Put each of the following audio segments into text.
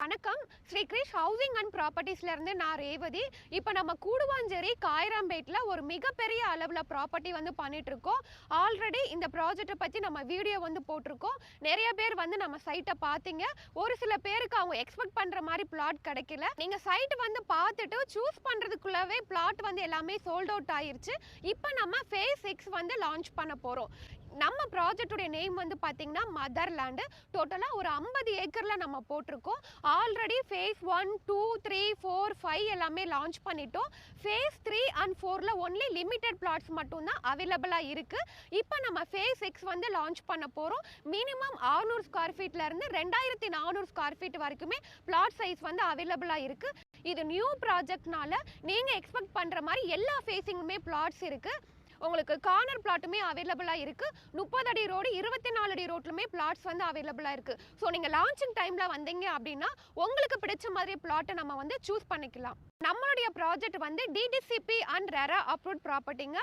வணக்கம். Sri Girish housing and ப்ராப்பர்ட்டிஸ்ல இருந்து நான் ரேவதி. இப்போ நம்ம கூடுவாஞ்சேரி காயராம்பேட்ல ஒரு மிகப்பெரிய அளவுல ப்ராப்பர்ட்டி வந்து பண்ணிட்டு இருக்கோம். ஆல்ரெடி இந்த ப்ராஜெக்ட்டை பத்தி நம்ம வீடியோ வந்து போட்டிருக்கோம். நிறைய பேர் வந்து நம்ம சைட்டை பார்த்தீங்க. ஒரு சில பேருக்கு அவங்க எக்ஸ்பெக்ட் பண்ற மாதிரி பிளாட் கிடைக்கல. நீங்க சைட் வந்து பார்த்துட்டு சூஸ் பண்றதுக்குள்ளவே பிளாட் வந்து எல்லாமே சோல்ட் அவுட் ஆயிருச்சு. இப்போ நம்ம ஃபேஸ் 6 வந்து லான்ச் பண்ண போறோம். நம்ம ப்ராஜெக்டுடைய நேம் வந்து பார்த்தீங்கன்னா மதர்லேண்டு. டோட்டலாக ஒரு 50 ஏக்கர்ல நம்ம போட்டிருக்கோம். ஆல்ரெடி ஃபேஸ் 1, 2, 3, 4, 5 எல்லாமே லான்ச் பண்ணிட்டோம். ஃபேஸ் 3 and 4ல ஒன்லி லிமிடெட் பிளாட்ஸ் மட்டும்தான் அவைலபிளாக இருக்கு. இப்போ நம்ம ஃபேஸ் 6 வந்து லான்ச் பண்ண போகிறோம். மினிமம் 600 ஸ்கொயர் ஃபீட்ல இருந்து 2400 ஸ்கொயர் ஃபீட் வரைக்குமே பிளாட் சைஸ் வந்து அவைலபிளாக இருக்கு. இது நியூ ப்ராஜெக்ட்னால நீங்க எக்ஸ்பெக்ட் பண்ற மாதிரி எல்லா ஃபேஸிங்குமே பிளாட்ஸ் இருக்கு. உங்களுக்கு கார்னர் பிளாட்டுமே அவைலபிளாக இருக்குது. 30 அடி ரோடு 24 அடி ரோட்லுமே பிளாட்ஸ் வந்து அவைலபிளாக இருக்குது. ஸோ நீங்கள் லான்ச்சிங் டைமில் வந்தீங்க அப்படின்னா உங்களுக்கு பிடிச்ச மாதிரி பிளாட்டை நம்ம வந்து சூஸ் பண்ணிக்கலாம். நம்மளுடைய ப்ராஜெக்ட் வந்து டிடிசிபி அண்ட் ரெரா அப்ரூவ்ட் ப்ராப்பர்ட்டிங்க.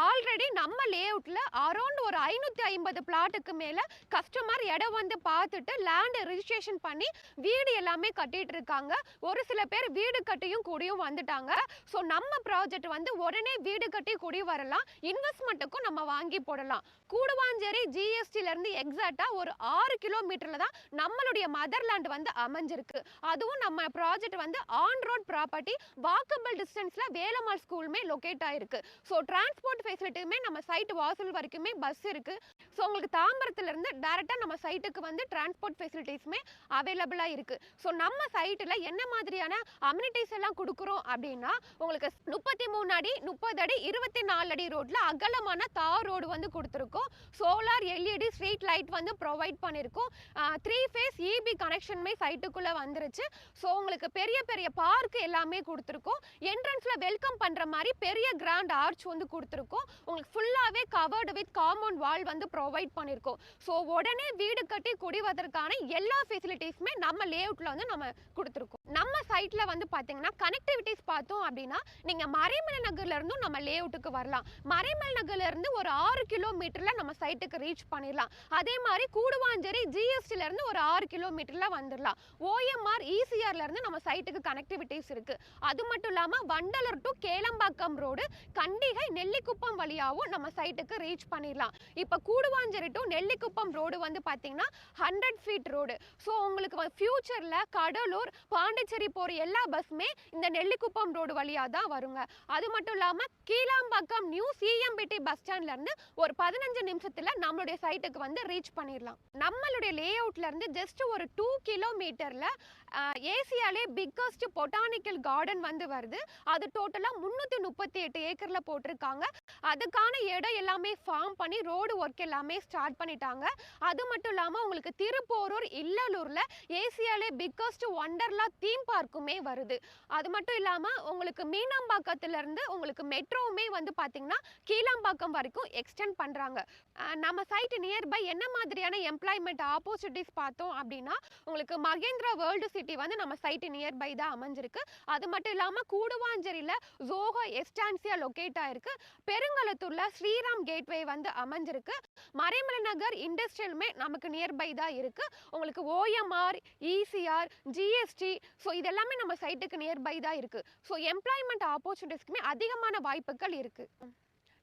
ஆல்ரெடி நம்ம லேஅவுட்டில் அரௌண்ட் ஒரு 550 பிளாட்டுக்கு மேலே கஸ்டமர் இடம் வந்து பார்த்துட்டு லேண்டு ரிஜிஸ்ட்ரேஷன் பண்ணி வீடு எல்லாமே கட்டிட்டு இருக்காங்க. ஒரு சில பேர் வீடு கட்டியும் கூடியும் வந்துட்டாங்க. ஸோ நம்ம ப்ராஜெக்ட் வந்து உடனே வீடு கட்டி கூடி வரலாம். இன்வெஸ்ட்மெண்ட்டுக்கும் நம்ம வாங்கி போடலாம். கூடுவாஞ்சேரி ஜிஎஸ்டிலேருந்து எக்ஸாக்டாக ஒரு 6 கிலோமீட்டரில் தான் நம்மளுடைய மதர்லேண்ட் வந்து அமைஞ்சிருக்கு. அதுவும் நம்ம ப்ராஜெக்ட் வந்து ஆன் ரோட் ப்ராப்பர்ட்டி, வாக்கபிள் டிஸ்டன்ஸ்ல வேலம்மாள் ஸ்கூலுமே லொகேட் ஆயிருக்கு. ஸோ டிரான்ஸ்போர்ட் ஃபெசிலிட்டியுமே நம்ம சைட் வாசல் வரைக்குமே பஸ் இருக்கு. ஸோ உங்களுக்கு தாம்பரத்துல இருந்து டைரக்டா நம்ம சைட்டுக்கு வந்து டிரான்ஸ்போர்ட் ஃபெசிலிட்டிஸ்மே அவைலபிளா இருக்கு. ஸோ நம்ம சைட்டில் என்ன மாதிரியான அம்யூனிட்டிஸ் எல்லாம் கொடுக்குறோம் அப்படின்னா உங்களுக்கு 33 அடி 30 அடி 24 அடி ரோட்ல அகலமான தார் ரோடு வந்து கொடுத்துருக்கோம். சோலார் எல்இடி ஸ்ட்ரீட் லைட் வந்து ப்ரொவைட் பண்ணியிருக்கோம். 3 ஃபேஸ் இபி கனெக்ஷனுமே சைட்டுக்குள்ள வந்துருச்சு. ஸோ உங்களுக்கு பெரிய பெரிய பார்க் எல்லாமே கொடுத்துருக்கோம். என்ட்ரன்ஸ்ல வெல்கம் பண்ற மாதிரி பெரிய கிராண்ட் ஆர்ச் வந்து கொடுத்துருக்கோம். உங்களுக்கு ஃபுல்லாவே கவர்டு வித் காம்பவுண்ட் வால் வந்து ப்ரொவைட் பண்ணியிருக்கோம். ஸோ உடனே வீடு கட்டி குடிவதற்கான எல்லா ஃபெசிலிட்டிஸுமே நம்ம லேஅவுட்ல வந்து நம்ம கொடுத்துருக்கோம். நம்ம சைட்ல வந்து பாத்தீங்கன்னா கனெக்டிவிட்டிஸ் பார்த்தோம் அப்படின்னா நீங்க மறைமலை நகர்ல இருந்தும் நம்ம லேஅவுட்டுக்கு வரலாம். மறைமலை நகர்ல இருந்து ஒரு 6 கிலோமீட்டர்ல நம்ம சைட்டுக்கு ரீச் பண்ணிடலாம். அதே மாதிரி கூடுவாஞ்சேரி ஜிஎஸ்டில இருந்து ஒரு 6 கிலோமீட்டர்ல வந்துடலாம். ஓஎம்ஆர் இசிஆர்ல இருந்து நம்ம சைட்டுக்கு கனெக்டிவிட்டிஸ் இருக்கு. அது மட்டும் இல்லாம வண்டலூர் டு கேளம்பாக்கம் ரோடு கண்டிகை நெல்லிக்குப்பம் வழியாவும் நம்ம சைட்டுக்கு ரீச் பண்ணிடலாம். இப்ப கூடுவாஞ்சேரி டு நெல்லிக்குப்பம் ரோடு வந்து பாத்தீங்கன்னா 100 ஃபீட் ரோடு. ஸோ உங்களுக்கு ஃபியூச்சர்ல கடலூர் பாண்டிச்சேரி போற எல்லா பஸ்ஸுமே இந்த நெல்லிக்குப்பம் ரோடு வழியா தான் வருங்க. அது மட்டும் இல்லாம கீழாம்பாக்கம் நியூ சிஎம்பிடி பஸ் ஸ்டாண்ட்ல இருந்து ஒரு 15 நிமிஷத்துல நம்மளுடைய சைட்டுக்கு வந்து ரீச் பண்ணிடலாம். நம்மளுடைய லேஅவுட்ல இருந்து ஜஸ்ட் ஒரு 2 கிலோமீட்டர்ல ஏசியாலே பிக்கஸ்ட் பொட்டானிக்கல் கார்டன் வந்து வருது. அது டோட்டலா 338 ஏக்கர்ல போட்டிருக்காங்க. அதுக்கான இடம் எல்லாமே ஃபார்ம் பண்ணி ரோடு ஒர்க் எல்லாமே ஸ்டார்ட் பண்ணிட்டாங்க. அது மட்டும் இல்லாம உங்களுக்கு திருப்போரூர் இல்லலூர்ல ஏசியாலே பிக்கஸ்ட் ஒண்டர்லா தீம் பார்க்குமே வருது. அது மட்டும் இல்லாம உங்களுக்கு மீனம்பாக்கத்துல இருந்து உங்களுக்கு மெட்ரோவுமே வந்து பாத்தீங்கன்னா கீழாம்பாக்கம் வரைக்கும் எக்ஸ்டெண்ட் பண்றாங்க. நம்ம சைட் நியர்பை என்ன மாதிரியான எம்ப்ளாய்மெண்ட் ஆப்பர்ச்சுனிட்டிஸ் பார்த்தோம் அப்படின்னா உங்களுக்கு மகேந்திரா வேர்ல்டு சிட்டி வந்து நம்ம சைட் நியர்பை தான் அமைஞ்சிருக்கு. அது மட்டும் இல்லாம கூடுவாஞ்சேரியில ஜோஹோ எஸ்டான்சியா லொகேட் ஆயிருக்கு. பெருங்கலத்தூர்ல ஸ்ரீராம் கேட்வே வந்து அமைஞ்சிருக்கு. மறைமலை நகர் இண்டஸ்ட்ரியலுமே நமக்கு நியர்பை தான் இருக்கு. உங்களுக்கு ஓஎம்ஆர் இசிஆர் ஜிஎஸ்டி ஸோ இதெல்லாமே நம்ம சைட்டுக்கு நியர்பை தான் இருக்கு. ஸோ எம்ப்ளாய்மெண்ட் ஆப்பர்ச்சுனிட்டிஸ்க்குமே அதிகமான வாய்ப்புகள் இருக்கு.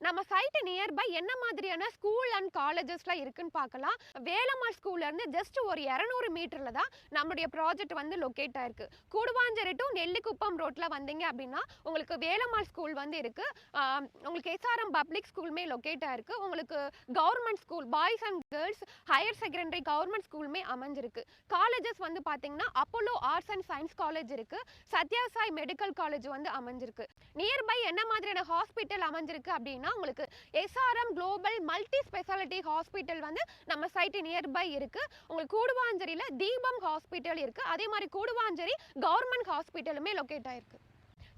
நம்ம சைட்டு நியர்பை என்ன மாதிரியான ஸ்கூல் அண்ட் காலேஜஸ்லாம் இருக்குன்னு பார்க்கலாம். வேலம்மாள் ஸ்கூல்ல இருந்து ஜஸ்ட் ஒரு 200 மீட்டர்ல தான் நம்மளுடைய ப்ராஜெக்ட் வந்து லொகேட் ஆயிருக்கு. கூடுவாஞ்சேரி டு நெல்லிக்குப்பம் ரோட்ல வந்தீங்க அப்படின்னா உங்களுக்கு வேலம்மாள் ஸ்கூல் வந்து இருக்கு. உங்களுக்கு எஸ்ஆர்எம் பப்ளிக் ஸ்கூலுமே லொகேட் ஆயிருக்கு. உங்களுக்கு government school boys and girls higher secondary government ஸ்கூலுமே அமைஞ்சிருக்கு. காலேஜஸ் வந்து பார்த்தீங்கன்னா Apollo arts and science college இருக்கு. சத்யாசாய் மெடிக்கல் காலேஜ் வந்து அமைஞ்சிருக்கு. நியர்பை என்ன மாதிரியான ஹாஸ்பிட்டல் அமைஞ்சிருக்கு அப்படின்னா உங்களுக்கு SRM global multi speciality hospital வந்து நம்ம சைட் நியர்பை இருக்கு. உங்களுக்கு கூடுவாஞ்சேரியில தீபம் ஹாஸ்பிட்டல் இருக்கு. அதே மாதிரி கூடுவாஞ்சேரி கவர்மெண்ட் ஹாஸ்பிட்டலுமே லொகேட் ஆயிருக்கு.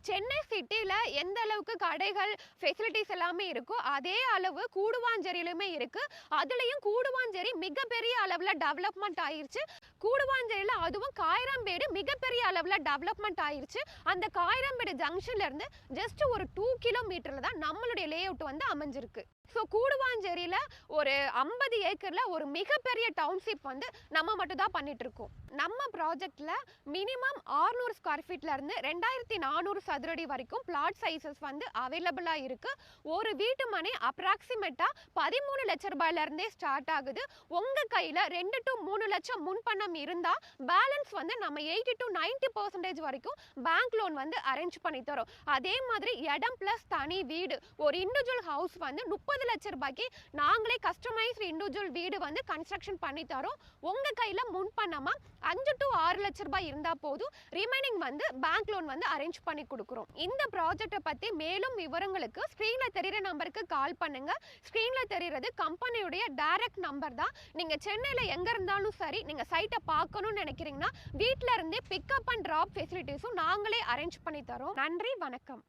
சென்னை சிட்டியில் எந்த அளவுக்கு கடைகள் ஃபெசிலிட்டிஸ் எல்லாமே இருக்கோ அதே அளவு கூடுவாஞ்சேரியிலுமே இருக்கு. அதுலேயும் கூடுவாஞ்சேரி மிகப்பெரிய அளவில் டெவலப்மெண்ட் ஆயிருச்சு. கூடுவாஞ்சேரியில் அதுவும் காயராம்பேடு மிகப்பெரிய அளவில் டெவலப்மெண்ட் ஆயிருச்சு. அந்த காயராம்பேடு ஜங்ஷன்ல இருந்து ஜஸ்ட் ஒரு 2 கிலோமீட்டர்ல தான் நம்மளுடைய லேஅவுட் வந்து அமைஞ்சிருக்கு. ஸோ கூடுவாஞ்சேரியில் ஒரு 50 ஏக்கர்ல ஒரு மிகப்பெரிய டவுன்ஷிப் வந்து நம்ம மட்டும் தான் பண்ணிட்டு இருக்கோம். நம்ம ப்ராஜெக்ட்ல மினிமம் 600 ஸ்கொயர் ஃபீட்ல இருந்து 2400 சதுரடி வரைக்கும் பிளாட் சைஸஸ் வந்து அவைலபிளா இருக்கு. ஒரு வீட்டு மனை அப்ராக்சிமேட்டா 13 லட்சம் ரூபாயில இருந்தே ஸ்டார்ட் ஆகுது. உங்க கையில 2 to 3 லட்சம் முன்பணம் இருந்தா பேலன்ஸ் வந்து நம்ம 80 to 90% வரைக்கும் பேங்க் லோன் வந்து அரேஞ்ச் பண்ணி தரோம். அதே மாதிரி இடம் பிளஸ் தனி வீடு, ஒரு இண்டிவிஜுவல் ஹவுஸ் வந்து 30 லட்சம் ரூபாய்க்கு நாங்களே கஸ்டமைஸ்டு இண்டிவிஜுவல் வீடு வந்து கன்ஸ்ட்ரக்ஷன் பண்ணி தரோம். உங்க கையில முன்பணமா 5 to 6 லட்சம் ரூபாய் இருந்தா போதும், ரிமைனிங் வந்து பேங்க் லோன் வந்து அரேஞ்ச் பண்ணி கொடுக்குறோம். இந்த ப்ராஜெக்ட்டை பத்தி மேலும் விவரங்களுக்கு ஸ்கிரீன்ல தெரியுற நம்பருக்கு கால் பண்ணுங்க. ஸ்கிரீன்ல தெரியுறது கம்பெனியுடைய டைரக்ட் நம்பர் தான். நீங்க சென்னையில எங்க இருந்தாலும் சரி, நீங்க சைட்டை பார்க்கணும்னு நினைக்கிறீங்கன்னா வீட்ல இருந்தே பிக்கப் அண்ட் டிராப் ஃபெசிலிட்டிஸும் நாங்களே அரேஞ்ச் பண்ணி தரோம். நன்றி, வணக்கம்.